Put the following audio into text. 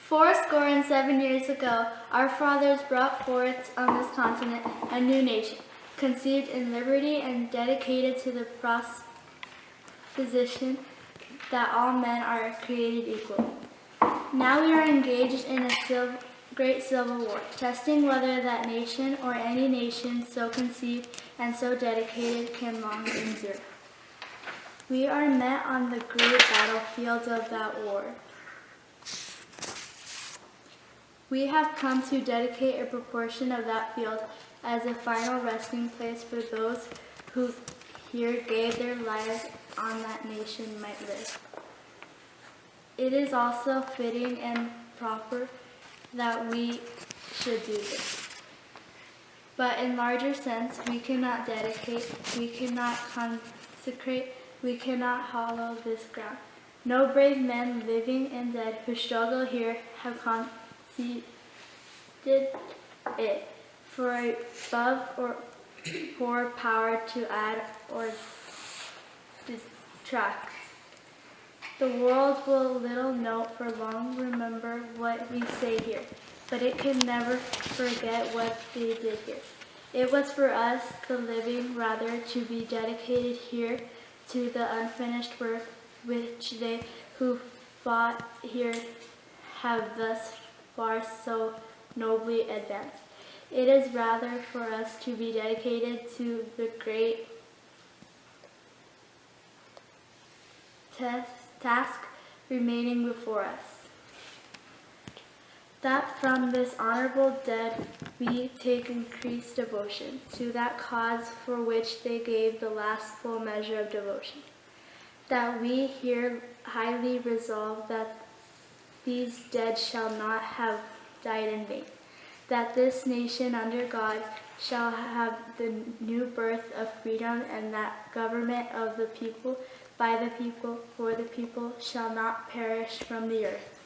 407 years ago, our fathers brought forth on this continent a new nation, conceived in liberty and dedicated to the proposition that all men are created equal. Now we are engaged in a great civil war, testing whether that nation or any nation so conceived and so dedicated can long endure. We are met on the great battlefields of that war. We have come to dedicate a proportion of that field as a final resting place for those who here gave their lives on that nation might live. It is also fitting and proper that we should do this. But in larger sense, we cannot dedicate, we cannot consecrate, we cannot hallow this ground. No brave men, living and dead, who struggle here have conceded it for above or poor power to add or detract. The world will little note for long remember what we say here, but it can never forget what they did here. It was for us, the living, rather to be dedicated here to the unfinished work which they who fought here have thus far so nobly advanced. It is rather for us to be dedicated to the great task remaining before us, that from this honorable dead we take increased devotion to that cause for which they gave the last full measure of devotion, that we here highly resolve that these dead shall not have died in vain, that this nation under God shall have the new birth of freedom, and that government of the people, by the people, for the people, shall not perish from the earth.